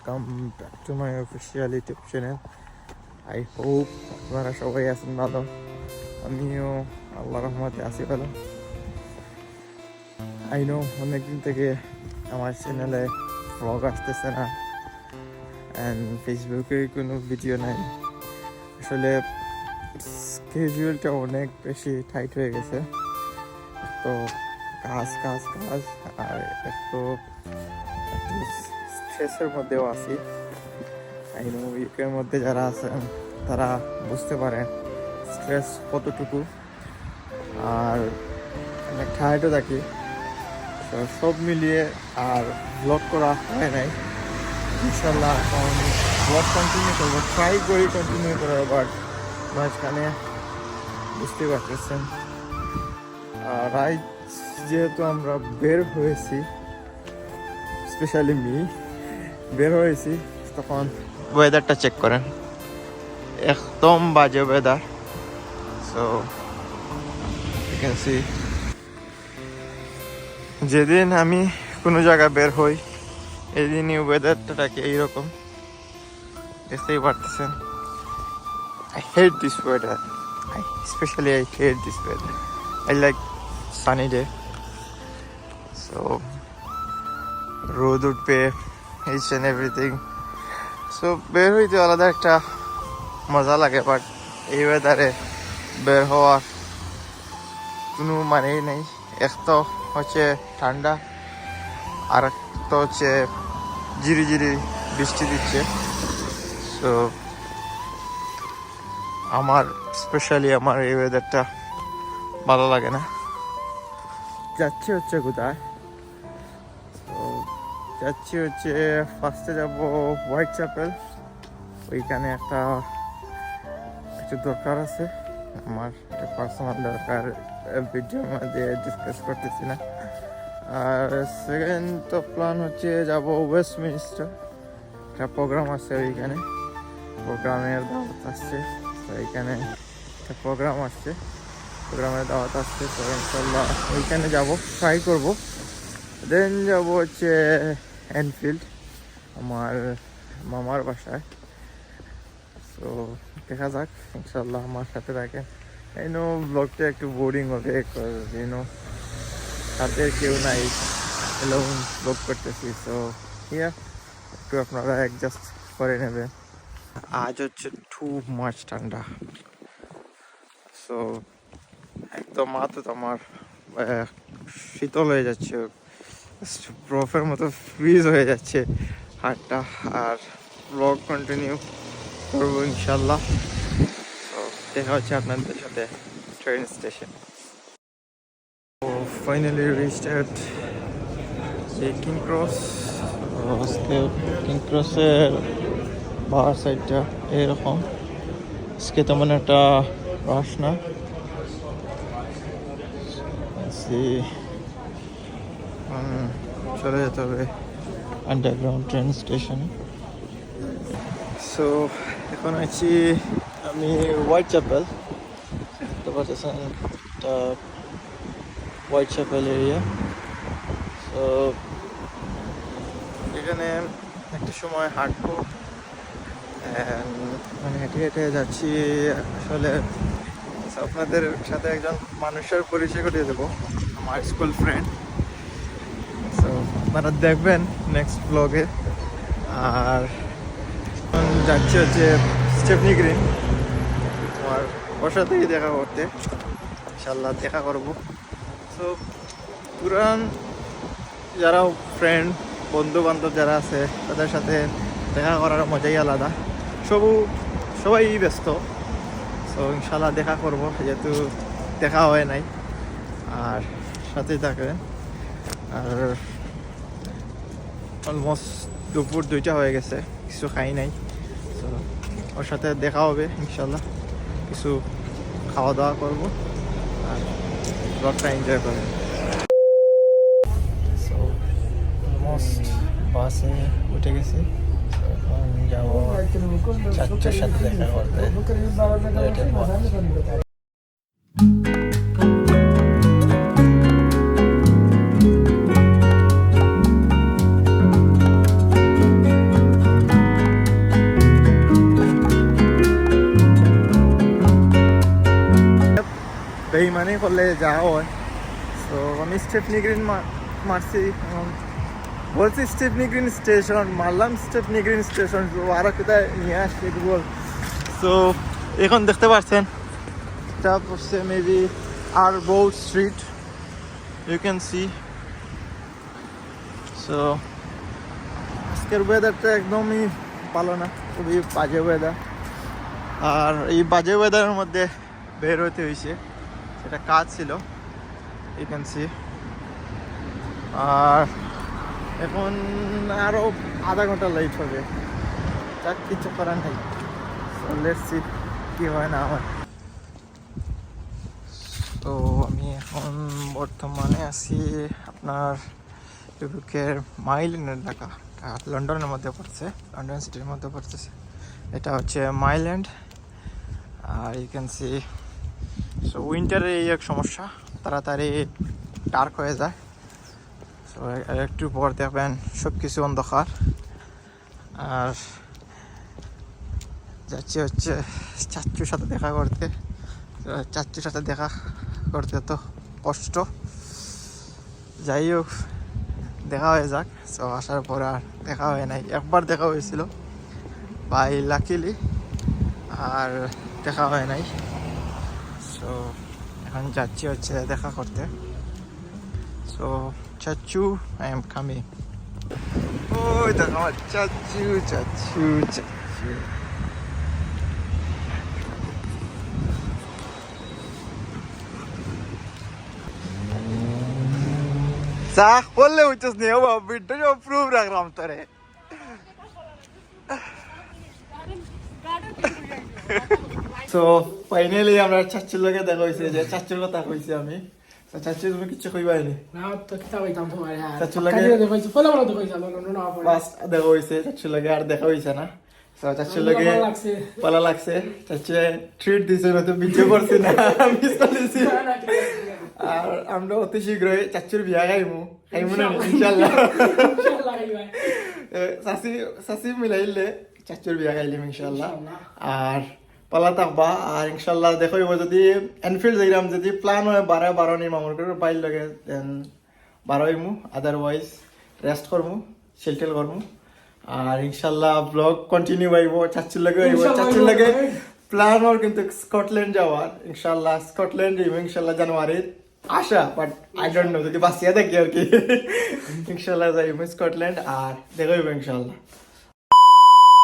Welcome back to my official YouTube channel. I hope আপনারা সবাই আছেন ভালো, আমিও আল্লাহ রহমতে আছি ভালো। আই নো অনেকদিন থেকে আমার চ্যানেলে ব্লগ আসতেছে না অ্যান্ড ফেসবুকে কোনো ভিডিও নাই। আসলে স্কেজুয়ালটা অনেক বেশি টাইট হয়ে গেছে, তো কাজ কাজ কাজ আর একটু স্ট্রেসের মধ্যেও আছি। আই নো ইউকের মধ্যে যারা আছেন তারা বুঝতে পারেন স্ট্রেস কতটুকু, আর অনেক টায়ার্ডও থাকি। তো সব মিলিয়ে আর ব্লগ করা হয় নাই। ইনশাল্লাহ এখন ব্লগ কন্টিনিউ করবো, ট্রাই করি কন্টিনিউ করার, বাট মাঝখানে বুঝতে পারতেছেন। আর আজ যেহেতু আমরা বের হয়েছি, স্পেশালি বের হয়েছি, তখন ওয়েদারটা চেক করেন, একদম বাজে weather. So you can see, যেদিন আমি কোনো জায়গায় বের হই এই দিনই ওয়েদারটাকে এইরকম দেখতেই পারতেছেন। I hate this weather. I hate this weather. I like sunny day. So রোদ উঠবে, each and everything. So বের হইতে আলাদা একটা মজা লাগে, বাট এই ওয়েদারে বের হওয়ার কোনো মানেই নেই। এক তো হচ্ছে ঠান্ডা, আর এক তো হচ্ছে ঝিরি ঝিরি বৃষ্টি দিচ্ছে। সো আমার স্পেশালি আমার এই ওয়েদারটা ভালো লাগে না। যাচ্ছি হচ্ছে কোথায়, তো যাচ্ছি হচ্ছে ফার্স্টে যাবো হোয়াইট চ্যাপেল। ওইখানে একটা কিছু দরকার আছে আমার, একটা পার্সোনাল দরকার, ভিডিওর মধ্যে ডিসকাস করতেছি না। আর সেকেন্ড তো প্ল্যান হচ্ছে যাবো ওয়েস্টমিনিস্টার, একটা প্রোগ্রাম আছে ওইখানে, প্রোগ্রামের দাওয়াত আসছে। তো এইখানে একটা প্রোগ্রাম আসছে, প্রোগ্রামের দাওয়াত আসছে, তো ইনশাল্লাহ ওইখানে যাবো, ট্রাই করবো। দেন যাবো হচ্ছে এনফিল্ড, আমার মামার বাসায়। তো দেখা যাক, ইনশাল্লাহ আমার সাথে থাকেন। এই নো ব্লগটা একটু বোরিং হবে, ইউনো সাথে কেউ নাই, এলোন ব্লগ করতেছি। সো ইয়া, একটু আপনারা অ্যাডজাস্ট করে নেবেন। আজ হচ্ছে টু মাচ ঠান্ডা। সো একদম মাথা তো আমার শীতল হয়ে যাচ্ছে, বরফের মতো ফ্রিজ হয়ে যাচ্ছে হাতটা। আর ব্লগ কন্টিনিউ করবো ইনশাল্লাহ। তো দেখা হচ্ছে আপনাদের সাথে ট্রেন স্টেশন। তো ফাইনালি রিচড এট কিং ক্রস। আজকে কিং ক্রসের বাহার সাইডটা এরকম, আজকে তেমন একটা রাশ না। চলে যেতে হবে আন্ডারগ্রাউন্ড ট্রেন স্টেশনে। সো এখন আছি আমি হোয়াইট চ্যাপেল, দেখতে পাচ্ছেন এটা হোয়াইট চ্যাপেল এরিয়া। সো এখানে একটা সময় হাঁটবো, মানে হেঁটে হেঁটে যাচ্ছি। আসলে আপনাদের সাথে একজন মানুষের পরিচয় করিয়ে দেবো, আমার স্কুল ফ্রেন্ড। সো আপনারা দেখবেন নেক্সট ব্লগে। আর যাচ্ছি হচ্ছে স্টেফনি গ্রিন, আমার ওর সাথেই দেখা করতে, ইনশাল্লাহ দেখা করবো। সো পুরান যারা ফ্রেন্ড বন্ধু বান্ধব যারা আছে তাদের সাথে দেখা করার মজাই আলাদা। সবাই ব্যস্ত, সো ইনশাল্লাহ দেখা করব, যেহেতু দেখা হয় নাই। আর সাথেই থাকবেন। আর অলমোস্ট দুপুর 2টা হয়ে গেছে, কিছু খাই নাই। তো ওর সাথে দেখা হবে ইনশাল্লাহ, কিছু খাওয়া দাওয়া করবো আর ব্লগটা এনজয় করবো। সো অলমোস্ট বাসে উঠে গেছি, এখন যাবো চাচার সাথে দেখা করতে। বেইমানি করলে যা হয়। তো আমি স্টেপনি গ্রিন মারছি, বলছি স্টেপনি গ্রিন স্টেশন, মারলাম স্টেপনি গ্রিন স্টেশন, তো আরও কোথায় নিয়ে আসছে গুগল। তো এখন দেখতে পাচ্ছেন এটা পড়ছে মেবি আরবোর্ড street, you can see. So আজকের ওয়েদারটা একদমই ভালো না, খুবই বাজে ওয়েদার। আর এই বাজে ওয়েদারের মধ্যে বের হতে হয়েছে, সেটা কাজ ছিল, ইউ ক্যান সি। আর এখন আরও আধা ঘন্টা লেট হবে, যাক কিছু করার নেই। লেটস সি কি হয় না হয়। তো আমি এখন বর্তমানে আছি আপনার ইউকের মাইল্যান্ড এলাকা, লন্ডনের মধ্যে পড়ছে, লন্ডন সিটির মধ্যে পড়তেছে। এটা হচ্ছে মাইল্যান্ড। আর ইউ ক্যান সি, সো উইন্টারে এই এক সমস্যা, তাড়াতাড়ি ডার্ক হয়ে যায়। সো একটু পর দেখবেন সব কিছু অন্ধকার। আর যাচ্ছি হচ্ছে চাচ্চুর সাথে দেখা করতে। চাচ্চুর সাথে দেখা করতে তো কষ্ট, যাই হোক দেখা হয়ে যাক। সো আসার পর আর দেখা হয় নাই, একবার দেখা হয়েছিল বাই লাকিলি, আর দেখা হয় নাই। সো এখন যাচ্ছি হচ্ছে দেখা করতে। সো চাচ্চু, আই এম কামিং। ওই দেখো আমার চাচ্চু চাচ্চু চাচ্চু। Sag, বললে উঠছিস নি বাবা, ভিডিও প্রুফ রাখলাম তোরে। সো ফাইনালি আমরা চাচ্চুর লগে দেখা হয়েছে, যে চাচ্চুর কথা কইছি আমি। চাচ্চু তুমি কিছু কইবাইনি? না তো কিতা কইতাম তোমার আর চাচ্চুর লগে দেখাইছো, ফলো ফলো দেখাইছো, না ফার্স্ট দেখা হয়েছে, চাচ্চুর লগে আর দেখা হয়েছে না। সো চাচ্চুর লগে ভালো লাগছে, চাচ্চু ট্রিট দিছে, নয়তো ভিডিও করছি না, মিস করেছি। আর আমরা অতি শীঘ্রই চাচ্চুর বিয়া খাইমু না ইনশাল্লাহ। সাসি মিলাইলে চাচ্চুর বিয়া খাইলিম ইনশাল্লাহ। আর পালা থাকবা, আর ইনশাল্লাহ দেখো যদি এনফিল্ড যাইলাম, যদি প্ল্যান হয় 12 মামুর করে বাইর লগে দেন 12 আদারওয়াইজ রেস্ট করমু, শিলটেল করমু। আর ইনশাল্লাহ ব্লগ কন্টিনিউ হইব, চাচ্চুর লগে হইব। চাচ্চুর লগে প্ল্যান ওর কিন্তু স্কটল্যান্ড যাওয়ার, ইনশাল্লাহ স্কটল্যান্ড যাইব ইনশাল্লাহ জানুয়ারি আশা, বাট আই ডোন্ট নো, যদি বাঁচিয়া থাকি আর কি। ইনশাল্লাহ যাইব স্কটল্যান্ড, আর দেখব ইনশাল্লাহ।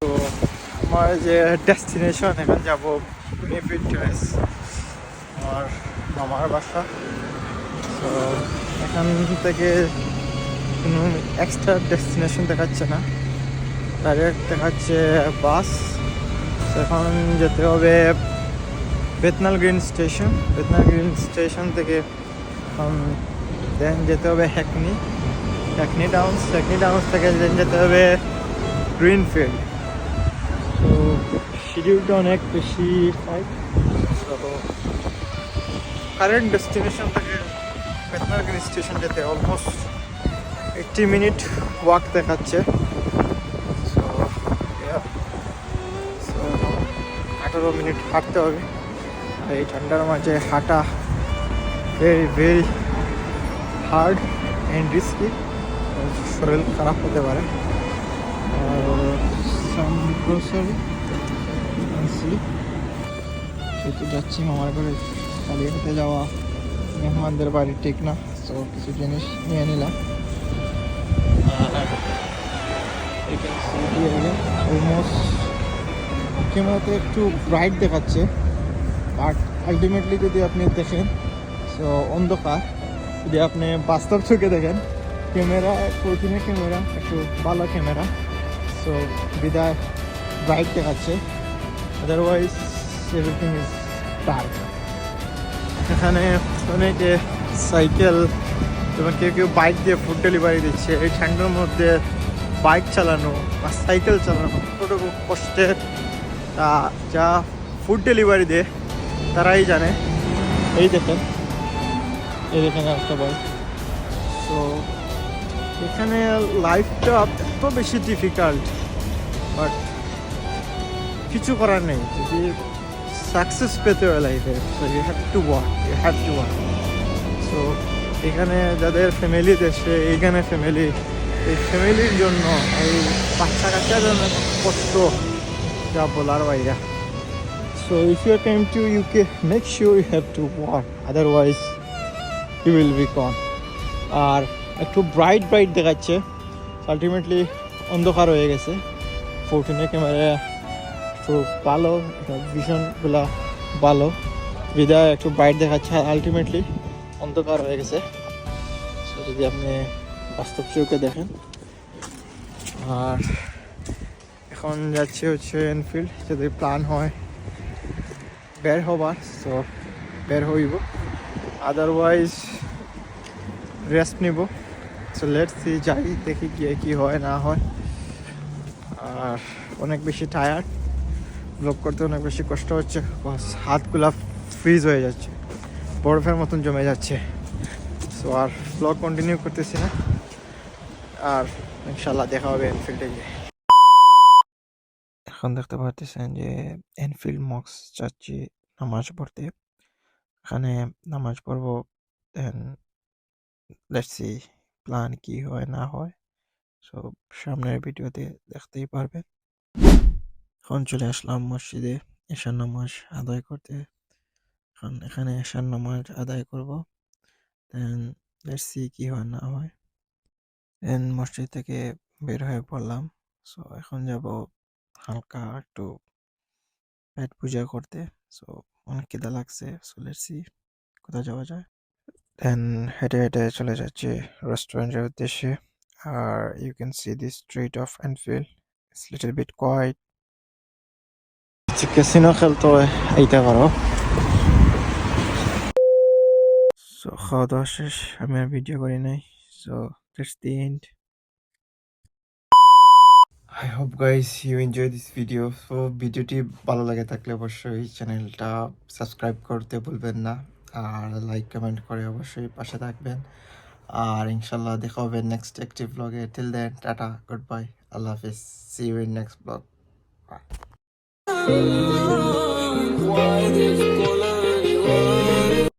তো আমার যে ডেস্টিনেশন, এখন যাব মেফিড টেরেস, আমার মামার বাসা। তো এখান থেকে কোনো এক্সট্রা ডেস্টিনেশন দেখাচ্ছে না, ডাইরেক্ট দেখাচ্ছে বাস। এখন যেতে হবে Bethnal green station, Bethnal green station থেকে দেন যেতে হবে হ্যাকনি ডাউন্স থেকে দেন যেতে হবে গ্রিনফিল্ড। তো শিডিউলটা অনেক বেশি টাইট। তো কারেন্ট ডেস্টিনেশন থেকে বেথনাল গ্রিন স্টেশন যেতে অলমোস্ট 80 মিনিট ওয়াক দেখাচ্ছে। সো 18 মিনিট হাঁটতে হবে। আর এই ঠান্ডার মাঝে হাঁটা ভেরি হার্ড অ্যান্ড রিস্কি, শরীর খারাপ হতে পারে। সেহেতু যাচ্ছি মামার ঘরে, কালিয়ে খেতে যাওয়া মেহমানদের বাড়ি ঠিক না, তো কিছু জিনিস নিয়ে নিলাম। অলমোস্ট ক্যামেরাতে একটু ব্রাইট দেখাচ্ছে, বাট আলটিমেটলি যদি আপনি দেখেন সো অন্ধকার। যদি আপনি বাস্তব চোখে দেখেন, ক্যামেরা 14 ক্যামেরা একটু ভালো ক্যামেরা, সো বিদায় ব্রাইট দেখাচ্ছে, আদারওয়াইজ এভরিথিং ইজ ডার্ক। এখানে অনেকে সাইকেল এবং কেউ বাইক দিয়ে ফুড ডেলিভারি দিচ্ছে। এই ঠান্ডার মধ্যে বাইক চালানো বা সাইকেল চালানো কতটুকু কষ্টের, তা যা ফুড ডেলিভারি দেয় তারাই জানে। এই দেখেন একটা বাইক। তো এখানে লাইফটা এত বেশি ডিফিকাল্ট, বাট কিছু করার নেই। যদি সাকসেস পেতে হয় লাইফে, so you have to work, so এখানে যাদের ফ্যামিলি দেশে, এইখানে ফ্যামিলি, এই ফ্যামিলির জন্য, এই বাচ্চা কাচ্চার জন্য কষ্ট যা বলার বাইরে। So if you come to UK, make sure you have to work, otherwise you will be gone. আর একটু ব্রাইট দেখাচ্ছে, আলটিমেটলি অন্ধকার হয়ে গেছে। 14 ক্যামেরা একটু ভালো, ভিশনগুলো ভালো, বিদায় একটু ব্রাইট দেখাচ্ছে, আলটিমেটলি অন্ধকার হয়ে গেছে। সো যদি আপনি বাস্তব চোখে দেখেন। আর এখন যাচ্ছে হচ্ছে এনফিল্ড, যদি প্ল্যান হয় বের হবার, সো বের হইব, আদারওয়াইজ রেস্ট নিব। সো লেটস সি, যাই দেখি গিয়ে কি হয় না হয়। আর অনেক বেশি টায়ার্ড, ব্লগ করতে অনেক বেশি কষ্ট হচ্ছে, হাতগুলা ফ্রিজ হয়ে যাচ্ছে, বরফের মতন জমে যাচ্ছে। সো আর ব্লগ কন্টিনিউ করতেছি না, আর ইনশাল্লাহ দেখা হবে এনফিল্ডে গিয়ে। এখন দেখতে পাচ্ছেন যে এনফিল্ড মক্স যাচ্ছি নামাজ পড়তে। এখানে নামাজ পড়বো, দেন লেটস সি প্ল্যান কি হয় না হয়। সো সামনের ভিডিওতে দেখতেই পারবেন। এখন চলে আসলাম মসজিদে এশার নামাজ আদায় করতে। এখন এখানে এশার নামাজ আদায় করব, দেন লেটস সি কি হয় না হয়। দেন মসজিদ থেকে বের হয়ে পড়লাম। সো এখন যাব হালকা একটু পেট পূজা করতে। সো অনেক খিদা লাগছে, সো লেটস সি কোথায় যাওয়া যায়। দেন হেঁটে হেঁটে চলে যাচ্ছে রেস্টুরেন্টের উদ্দেশ্যে। আর you can see the street of Enfield, it's little bit quiet. Casino খেলতে আইতে পারো। সো খাওয়া দাওয়া শেষ, আমি আর ভিডিও করি নাই। So that's the end. I hope guys you enjoy this video. So ভিডিওটি ভালো লাগে থাকলে অবশ্যই চ্যানেলটা সাবস্ক্রাইব করতে ভুলবেন না, আর লাইক কমেন্ট করে অবশ্যই পাশে থাকবেন। আর ইনশাল্লাহ দেখা হবে নেক্সট অ্যাক্টিভ ব্লগে। Till then tata, good bye, আল্লাহ হাফিজ, see you in next blog. By.